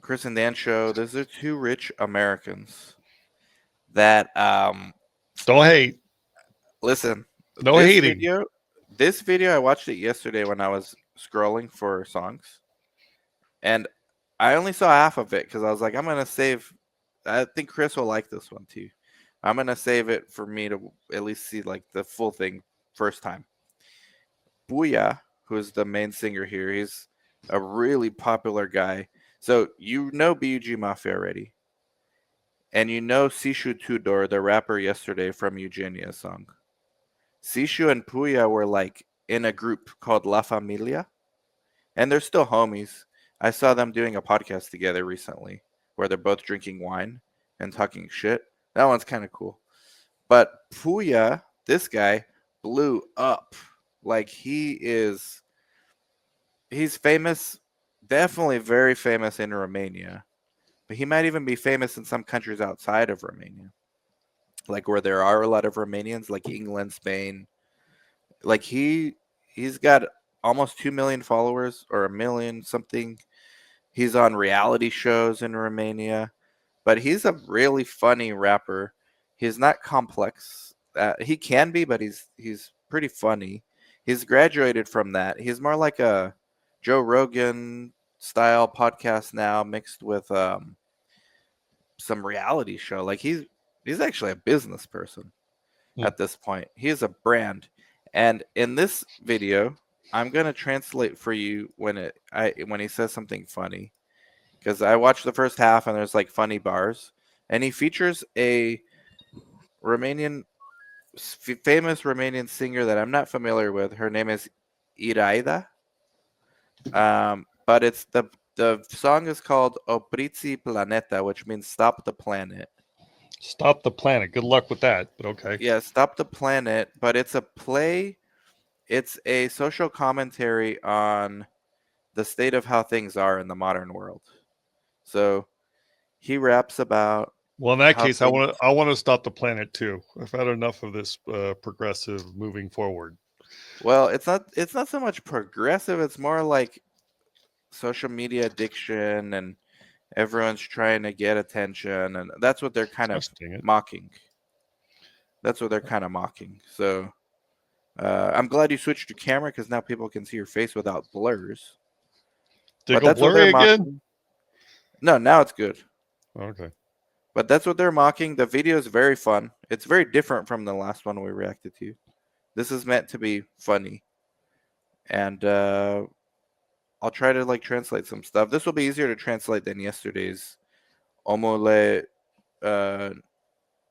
Chris and Dan show. Those are two rich Americans that Don't hate. listen. No This hating. video, this video, I watched it yesterday when I was scrolling for songs, and I only saw half of it because I was like, I'm gonna save. I think Chris will like this one too. I'm gonna save it for me to at least see like the full thing first time. PUYA, who is the main singer here, he's a really popular guy. So you know BUG Mafia already, and you know Sishu Tudor, the rapper yesterday from Eugenia's song. Sishu and PUYA were like in a group called La Familia, and they're still homies. I saw them doing a podcast together recently where they're both drinking wine and talking shit. That one's kind of cool. But PUYA, this guy, blew up. Like he's famous, definitely very famous in Romania. But he might even be famous in some countries outside of Romania. Like where there are a lot of Romanians, like England, Spain. Like he's got almost 2 million followers or a million something. He's on reality shows in Romania, but he's a really funny rapper. He's not complex. He can be, but he's pretty funny. He's graduated from that. He's more like a Joe Rogan style podcast now, mixed with some reality show. Like he's actually a business person Hmm. at this point. He is a brand. And in this video, I'm gonna translate for you when he says something funny, because I watched the first half and there's like funny bars, and he features a Romanian famous Romanian singer that I'm not familiar with. Her name is Iraida, but the song is called Opriti Planeta, which means stop the planet. Stop the planet. Good luck with that. But okay. Yeah, stop the planet, but it's a play. It's a social commentary on the state of how things are in the modern world. So he raps about Well, in that how case, I things. want to stop the planet too. I've had enough of this progressive moving forward. Well, it's not so much progressive. It's more like social media addiction, and everyone's trying to get attention, and that's what they're kind I've of seen it. mocking. That's what they're kind of mocking. So I'm glad you switched your camera because now people can see your face without blurs. Did it But go that's what they're blurry again? mocking. No, now it's good. Okay. But that's what they're mocking. The video is very fun. It's very different from the last one we reacted to. This is meant to be funny, and I'll try to like translate some stuff. This will be easier to translate than yesterday's Omole uh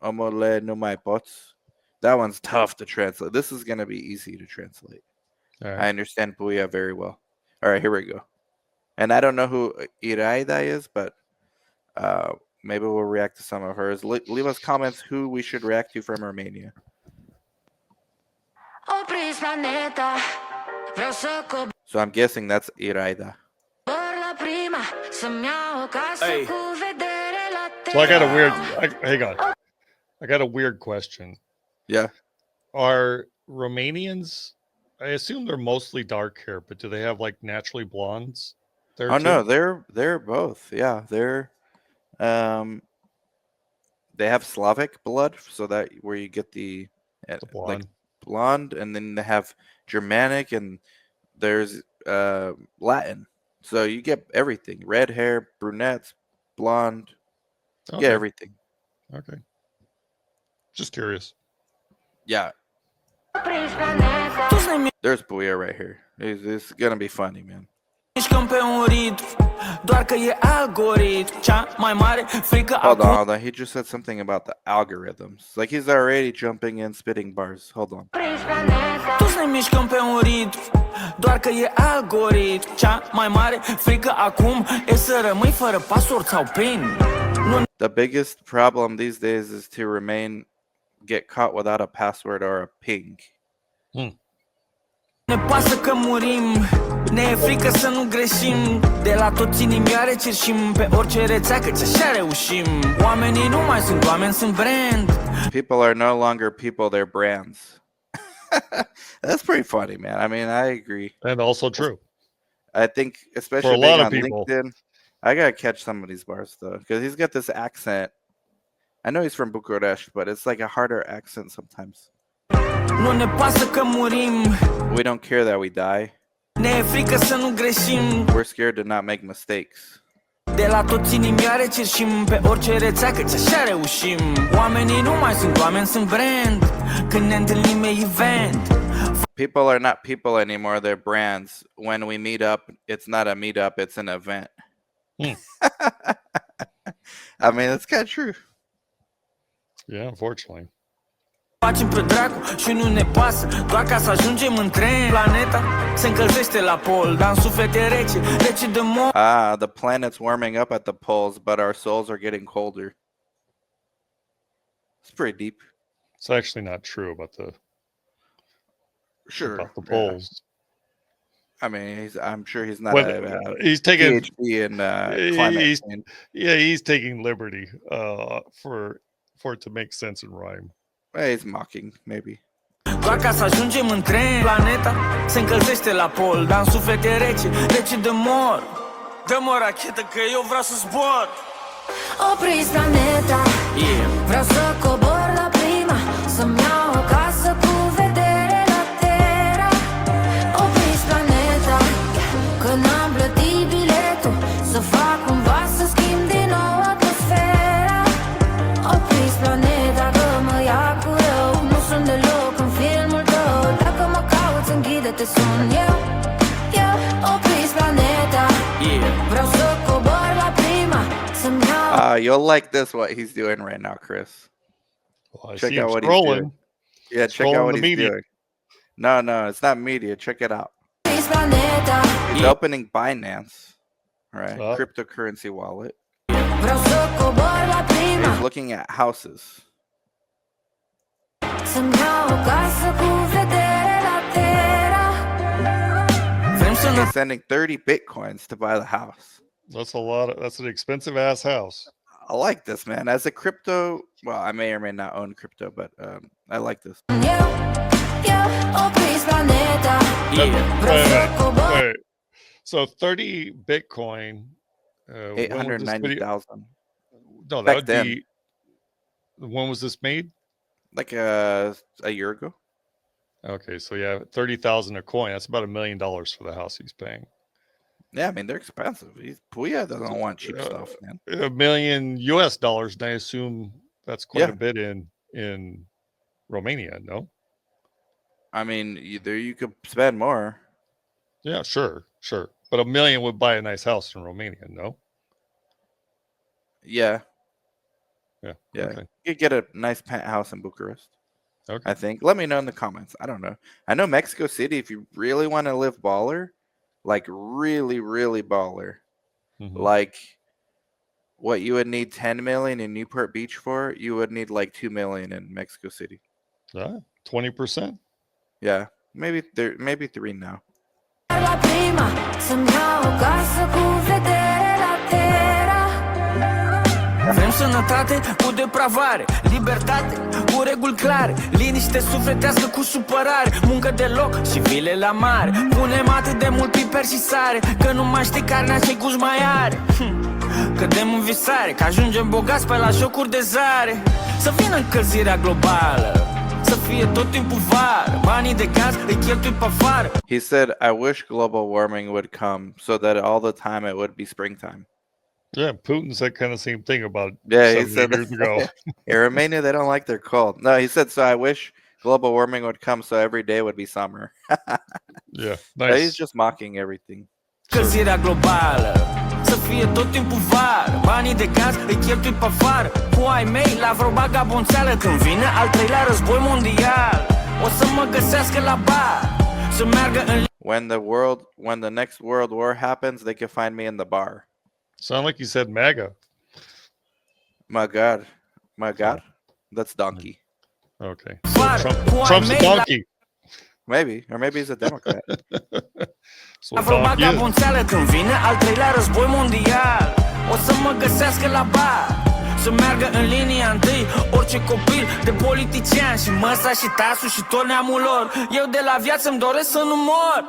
Omole no my pots. That one's tough to translate. This is gonna be easy to translate. All right. I understand Puya very well. Alright, here we go. And I don't know who Iraida is, but maybe we'll react to some of hers. Leave us comments who we should react to from Romania. So I'm guessing that's Iraida. Hey. So I got a weird. Hang on. I got a weird question. Yeah. Are Romanians? I assume they're mostly dark hair, but do they have like naturally blondes there Oh too? no, they're both. Yeah, um they have Slavic blood, so that where you get the The like blonde. blonde, and then they have Germanic, and there's Latin. So you get everything: red hair, brunettes, blonde. You get Okay. everything. Okay. Just curious. Yeah. There's Booyah right here. It's gonna be funny, man. Hold on. He just said something about the algorithms. Like he's already jumping in, spitting bars. Hold on. Doar că e algoritm. Cea mai mare frică acum e să rămâi fără password sau PIN. The biggest problem these days is to get caught without a password or a ping. Ne pasă că murim, ne e frică să nu greșim. De la toți inimioare cerșim pe orice rețea că ți-așa reușim. Oamenii nu mai sunt oameni, sunt brand. People are no longer people, they're brands. That's pretty funny, man. I mean, I agree. And also true. I think, especially For a lot being of on people. LinkedIn, I gotta catch some of these bars though, because he's got this accent. I know he's from Bucharest, but it's like a harder accent sometimes. Nu ne pasă că murim. We don't care that we die. Ne e frică să nu greșim. We're scared to not make mistakes. De la toți inimioare cerșim pe orice rețea, căci așa reușim. Oamenii nu mai sunt oameni, sunt brand. Când ne întâlnim e event. People are not people anymore, they're brands. When we meet up, it's not a meetup, it's an event. I mean, it's kind of true. Yeah, unfortunately. Facem pe dracu și nu ne pasă, doar ca să ajungem în tren. Planeta se încălzește la pol, dar în suflet e rece, rece de mor. Ah, the planet's warming up at the poles, but our souls are getting colder. It's pretty deep. It's actually not true about the Sure. polls. I mean, I'm sure he's not he's taking PhD in climate change. Yeah, he's taking liberty for it to make sense and rhyme. Well, he's mocking, maybe. Doar ca să ajungem în tren. Planeta se încălzește la pol, dar în suflet e rece, rece de mor. Dă-mă o rachetă că eu vreau să zbor. Opriți planeta, vreau să cobor la prima, să-mi iau o casă cu vedere la Terra. Opriți planeta, că n-am plătit biletul, să fac cumva să schimb din nou atmosfera. Opriți planeta, că mă ia cu rău, nu sunt deloc în filmul tău. Dacă mă cauți, închide-te, sun eu. Opriți planeta, vreau să cobor la prima, să-mi iau. You'll like this, what he's doing right now, Chris. Well, Check out what he's doing. Yeah, check out what he's doing. No, it's not media. Check it out. He's opening Binance, right? Cryptocurrency wallet. He's looking at houses. He's sending 30 Bitcoins to buy the house. That's an expensive ass house. I like this, man. As a crypto, well, I may or may not own crypto, but I like this. Wait. So 30 Bitcoin. 890,000. No, that Back would then. be. When was this made? Like a year ago. Okay, so yeah, 30,000 a coin. That's about $1 million for the house he's paying. Yeah, I mean they're expensive. PUYA doesn't want cheap stuff, man. $1 million US, and I assume that's quite a bit in Romania, no? I mean, either you could spend more. Yeah, sure. But $1 million would buy a nice house in Romania, no? Yeah. Okay. You could get a nice penthouse in Bucharest. Okay. I think. Let me know in the comments. I don't know. I know Mexico City, if you really want to live baller, like really, really baller, like what you would need 10 million in Newport Beach for, you would need like 2 million in Mexico City. 20%? Yeah. Maybe 3 now. Vrem sănătate cu depravare, libertate cu reguli clare, liniște sufletească cu supărare, muncă de loc și vile la mare. Punem atât de mult piper și sare, că nu mai știi carnea ce gust mai are. Cădem în visare, că ajungem bogați pe la jocuri de zare. Să vină încălzirea globală, să fie tot timpul vară, banii de gaz îi cheltui pe afară. He said, I wish global warming would come so that all the time it would be springtime. Yeah, Putin said kind of same thing about he said years ago. In Romania, they don't like their cold. No, he said, so I wish global warming would come so every day would be summer. Yeah, nice. But he's just mocking everything. Încălzirea globală, să fie tot timpul vară, banii de gaz îi cheltui pe afară. Cu ai mei la vreo bagabonțeală, când vine al 3-lea război mondial, o să mă găsească la bar, să meargă în... When the next world war happens, they can find me in the bar. Sound like you said MAGA. My God. That's donkey. Okay. So Trump's a donkey. Maybe. Or maybe he's a Democrat. So donkey is. Când vine al 3-lea război mondial, o să mă găsească la bar, să meargă în linia întâi orice copil de politician, și măsa și tasul și tot neamul lor. Eu de la viață îmi doresc să nu mor.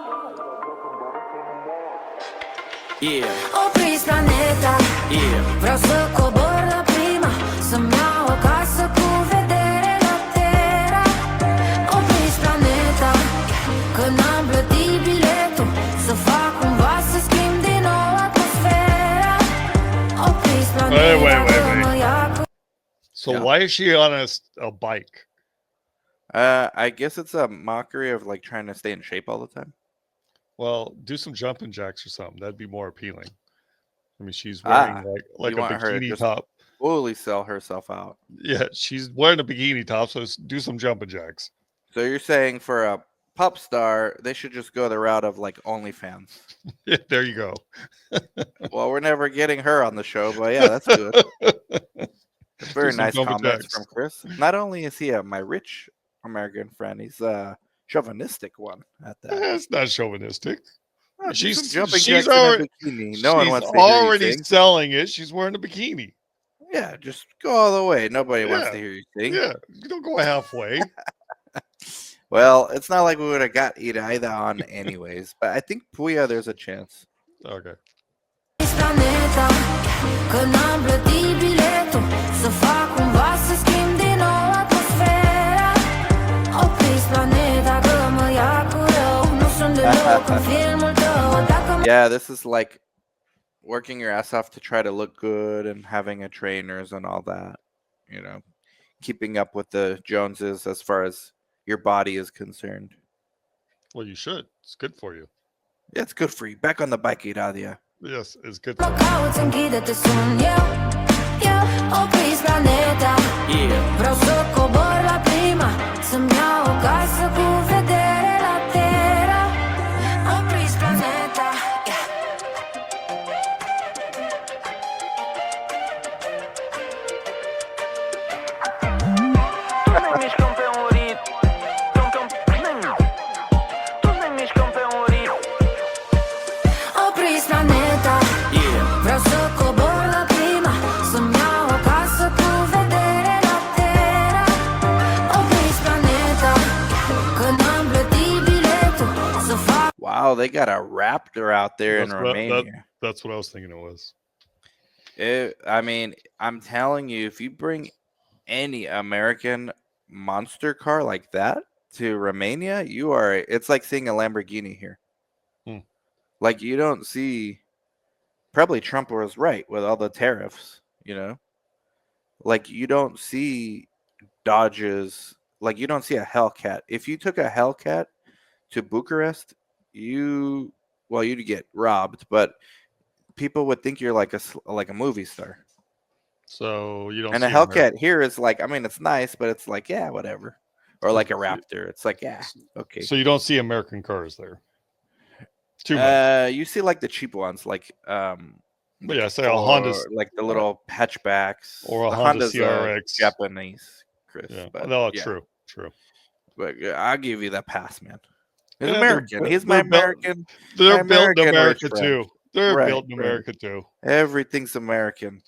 Opriți planeta, vreau să cobor la prima, să-mi iau o casă cu vedere la Terra. Opriți planeta, că n-am plătit biletul, să fac cumva să schimb din nou atmosfera. Opriți planeta, că mă ia cu... So Yeah. why is she on a bike? I guess it's a mockery of like trying to stay in shape all the time. Well, do some jumping jacks or something. That'd be more appealing. I mean, she's wearing like you a want her to bikini just- top. Fully sell herself out. Yeah, she's wearing a bikini top, so do some jumping jacks. So you're saying for a pop star, they should just go the route of like OnlyFans. There you go. Well, we're never getting her on the show, but yeah, that's good. Very some nice jumping comments jacks. from Chris. Not only is he my rich American friend, he's a chauvinistic one at that. That's not chauvinistic. Oh, do She's- some jumping she's jacks in a already- bikini. No one She's wants to hear you already sing. selling it. She's wearing a bikini. Yeah, just go all the way. Nobody wants Yeah. to hear you sing. Yeah, you don't go halfway. Well, it's not like we would have got Iraida on anyways, but I think Puya, there's a chance. Okay. Planeta, că n-am plătit biletul, să fac cumva să schimb din nou atmosfera. Opriți planeta, că mă ia cu rău, nu sunt deloc în filmul tău. Dacă Yeah, this is like working your ass off to try to look good and having a trainers and all that, you know, keeping up with the Joneses as far as your body is concerned. Well, you should. It's good for you. Yeah, it's good for you. Back on the bike, Iradia. Yes, it's good mă for you. cauți, închide-te, sun eu, opriți planeta. Vreau să cobor la prima, să-mi iau o casă cu vedere la Terra. Opriți planeta, Toți ne mișcăm pe un ritm. Toți ne mișcăm pe un ritm. opriți planeta. Vreau să cobor la prima, să-mi iau o casă cu vedere la Terra. Opriți planeta, că n-am plătit biletul, să fac Wow, they got a raptor out there in That's what- Romania. That's what I was thinking it was. I mean, I'm telling you, if you bring any American monster car like that to Romania, it's like seeing a Lamborghini here. Hmm. Like you don't see, probably Trump was right with all the tariffs, you know? Like you don't see Dodges, like you don't see a Hellcat. If you took a Hellcat to Bucharest, you'd get robbed, but people would think you're like a movie star. So you don't. And a see Hellcat here is like, I mean, it's nice, but it's like, yeah, whatever. Or like a Raptor. It's like, yeah, okay. So you don't see American cars there. Too much. You see like the cheap ones, like But yeah, say a Honda's like the little hatchbacks. or a The Honda Honda's, CRX. Japanese, Chris. Yeah. But, No, yeah. true. But I'll give you that pass, man. He's Yeah, American. they're- He's my they're built- American. They're My built in American America rich friend. too. They're Right, built in right. America too. Everything's American.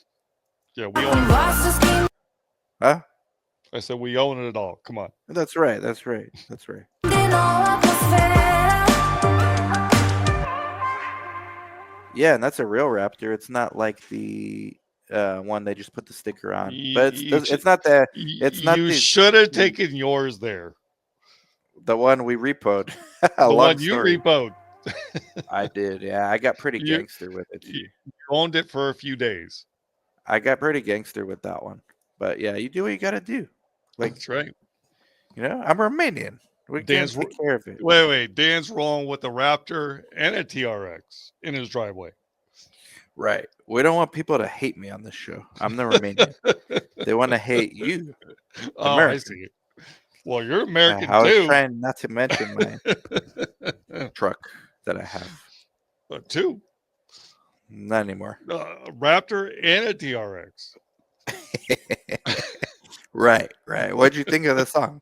Yeah, we own. cumva să schimb Huh? I said we own it all. Come on. That's right. That's right. That's right. din nou atmosfera. Yeah, and that's a real Raptor. It's not like the one they just put the sticker on. But it's not It's not You the- should have taken yours there. the one we repoed. The Long one you story. repoed. I did. Yeah, I got pretty You- gangster with it. You owned it for a few days. I got pretty gangster with that one. But yeah, you do what you got to do. Like, That's right. you know, I'm Romanian. We Dan's can't take care of it. Wait. Dan's rolling with a Raptor and a TRX in his driveway. Right. We don't want people to hate me on this show. I'm the Romanian. They want to hate you. Oh, I American. see it. Well, you're American I was too. trying not to mention my truck that I have. Two. Not anymore. Raptor and a TRX. Right. What'd you think of the song?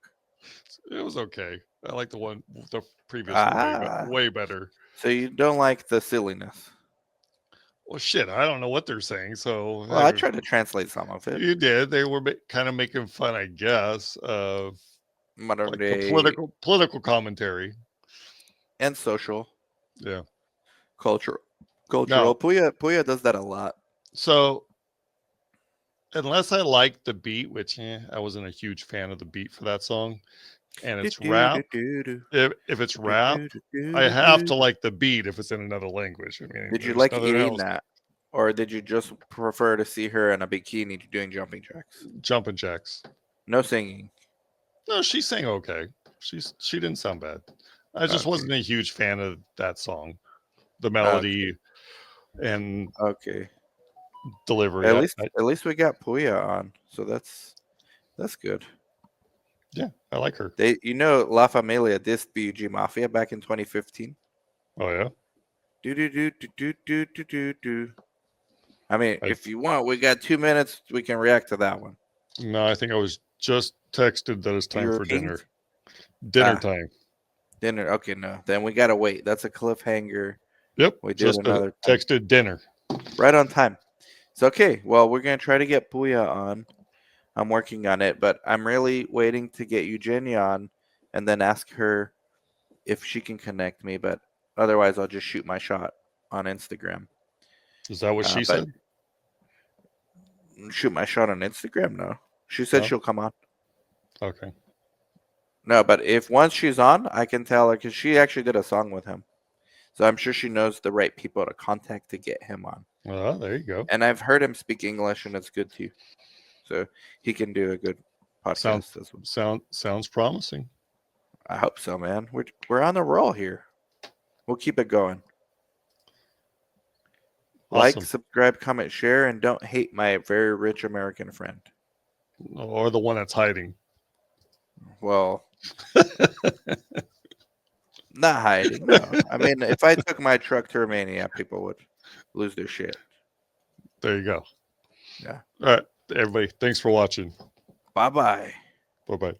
It was okay. I like the previous Ah. one way better. So you don't like the silliness? Well, shit, I don't know what they're saying. So Well, I tried to translate some of it. You did. They were kind of making fun, I guess, of Modern like day the political commentary. and social, Yeah. cultural. cultural. No. Puya does that a lot. So unless I like the beat, which I wasn't a huge fan of the beat for that song, and it's rap. If it's rap, I have to like the beat if it's in another language. I mean, Did you there's like nothing else. Irina, or did you just prefer to see her in a bikini doing jumping jacks? Jumping jacks. No singing. No, she sang okay. She didn't sound bad. I just Okay. wasn't a huge fan of that song, the melody and Okay. delivery. At least we got Puya on, so that's good. Yeah, I like her. La Familia dissed BUG Mafia back in 2015. Oh yeah. Do. I mean, if you want, we got 2 minutes. We can react to that one. No, I think I was just texted that it's time You were for dinner. pinged? Dinner time. Dinner. Okay, no. Then we gotta wait. That's a cliffhanger. Yep. We did another time. Texted dinner. Right on time. It's okay. Well, we're gonna try to get Puya on. I'm working on it, but I'm really waiting to get Eugenia on and then ask her if she can connect me. But otherwise, I'll just shoot my shot on Instagram. Is that what she said? Shoot my shot on Instagram? No. She said she'll come on. Okay. No, but if once she's on, I can tell her because she actually did a song with him. So I'm sure she knows the right people to contact to get him on. Oh, there you go. And I've heard him speak English, and it's good too. So he can do a good podcast as well. Sounds promising. I hope so, man. We're on the roll here. We'll keep it going. Awesome. Like, subscribe, comment, share, and don't hate my very rich American friend. Or the one that's hiding. Well, not hiding. No, I mean, if I took my truck to Romania, people would lose their shit. There you go. Yeah. All right, everybody. Thanks for watching. Bye-bye. Bye-bye.